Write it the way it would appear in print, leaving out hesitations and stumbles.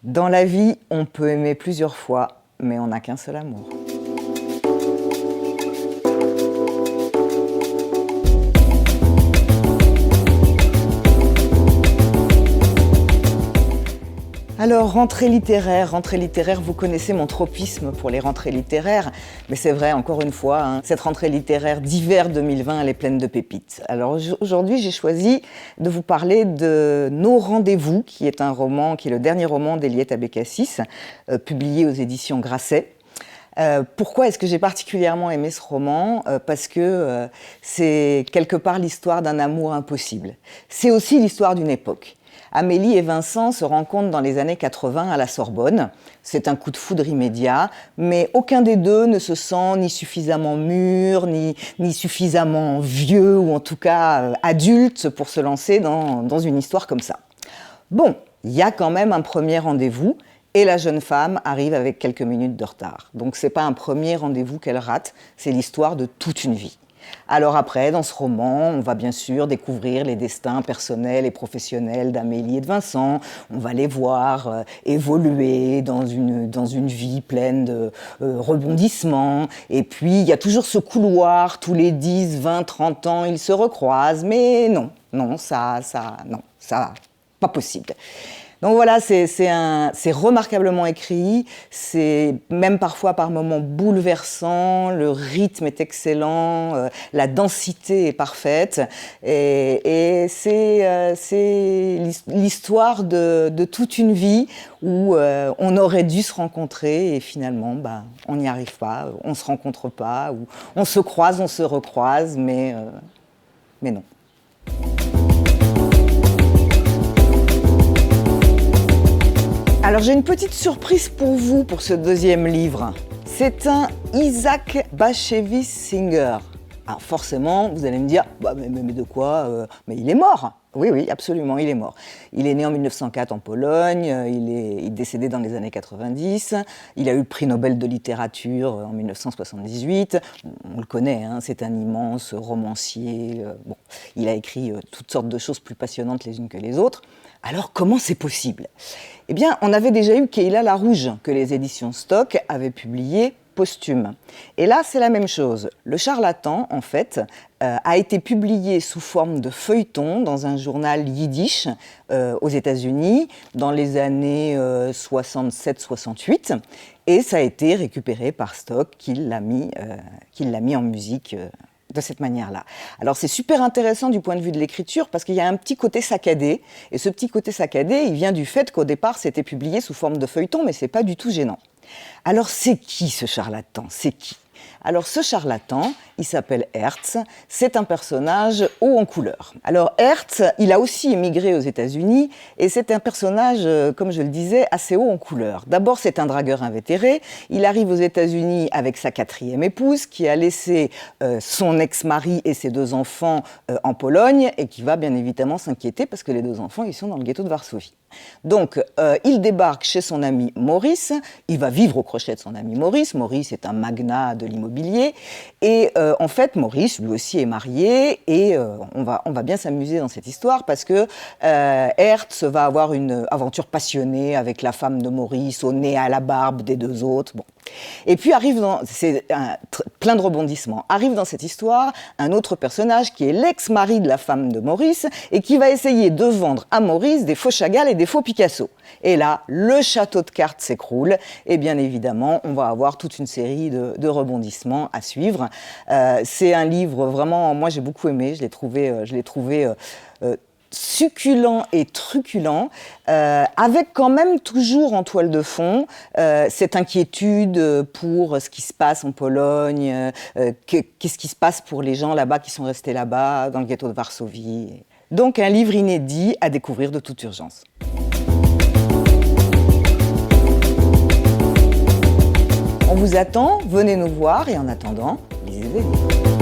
Dans la vie, on peut aimer plusieurs fois, mais on n'a qu'un seul amour. Alors, rentrée littéraire, vous connaissez mon tropisme pour les rentrées littéraires, mais c'est vrai, encore une fois, cette rentrée littéraire d'hiver 2020, elle est pleine de pépites. Alors aujourd'hui, j'ai choisi de vous parler de Nos Rendez-vous, qui est un roman, qui est le dernier roman d'Eliette Abécassis, publié aux éditions Grasset. Pourquoi est-ce que j'ai particulièrement aimé ce roman ? Parce que c'est quelque part l'histoire d'un amour impossible. C'est aussi l'histoire d'une époque. Amélie et Vincent se rencontrent dans les années 80 à la Sorbonne. C'est un coup de foudre immédiat, mais aucun des deux ne se sent ni suffisamment mûr, ni suffisamment vieux, ou en tout cas adulte pour se lancer dans une histoire comme ça. Bon, il y a quand même un premier rendez-vous, et la jeune femme arrive avec quelques minutes de retard. Donc c'est pas un premier rendez-vous qu'elle rate, c'est l'histoire de toute une vie. Alors après, dans ce roman, on va bien sûr découvrir les destins personnels et professionnels d'Amélie et de Vincent. On va les voir évoluer dans une vie pleine de rebondissements. Et puis, il y a toujours ce couloir, tous les 10, 20, 30 ans, ils se recroisent. Mais non, pas possible. Donc voilà, c'est remarquablement écrit, c'est même parfois par moments bouleversant, le rythme est excellent, la densité est parfaite, et c'est l'histoire de toute une vie où on aurait dû se rencontrer et finalement on n'y arrive pas, on ne se rencontre pas, ou on se croise, on se recroise, mais non. Alors j'ai une petite surprise pour vous pour ce deuxième livre. C'est un Isaac Bashevis Singer. Alors forcément, vous allez me dire, mais de quoi mais il est mort. Oui, absolument, il est mort. Il est né en 1904 en Pologne, il est décédé dans les années 90, il a eu le prix Nobel de littérature en 1978, on le connaît, c'est un immense romancier, il a écrit toutes sortes de choses plus passionnantes les unes que les autres. Alors comment c'est possible ? Eh bien, on avait déjà eu Keïla Larouge, que les éditions Stock avaient publié posthume. Et là, c'est la même chose. Le Charlatan, en fait, a été publié sous forme de feuilleton dans un journal yiddish aux États-Unis dans les années 67-68, et ça a été récupéré par Stock, qui l'a mis en musique de cette manière-là. Alors c'est super intéressant du point de vue de l'écriture parce qu'il y a un petit côté saccadé, et ce petit côté saccadé, il vient du fait qu'au départ c'était publié sous forme de feuilleton, mais c'est pas du tout gênant. Alors c'est qui ce charlatan ? C'est qui ? Alors ce charlatan, il s'appelle Hertz, c'est un personnage haut en couleur. Alors Hertz, il a aussi émigré aux États-Unis et c'est un personnage, comme je le disais, assez haut en couleur. D'abord, c'est un dragueur invétéré, il arrive aux États-Unis avec sa 4e épouse qui a laissé son ex-mari et ses 2 enfants en Pologne et qui va bien évidemment s'inquiéter parce que les 2 enfants, ils sont dans le ghetto de Varsovie. Donc, il débarque chez son ami Maurice, il va vivre au crochet de son ami Maurice. Maurice est un magnat de l'immobilier et en fait, Maurice, lui aussi, est marié et on va bien s'amuser dans cette histoire parce que Hertz va avoir une aventure passionnée avec la femme de Maurice, au nez à la barbe des 2 autres. Bon. Et puis plein de rebondissements. Arrive dans cette histoire un autre personnage qui est l'ex-mari de la femme de Maurice et qui va essayer de vendre à Maurice des faux Chagall et des faux Picasso. Et là, le château de cartes s'écroule et bien évidemment, on va avoir toute une série de rebondissements à suivre. C'est un livre vraiment, moi j'ai beaucoup aimé, je l'ai trouvé succulent et truculent, avec quand même toujours en toile de fond cette inquiétude pour ce qui se passe en Pologne, qu'est-ce qui se passe pour les gens là-bas qui sont restés là-bas, dans le ghetto de Varsovie. Donc un livre inédit à découvrir de toute urgence. On vous attend, venez nous voir et en attendant, lisez des livres.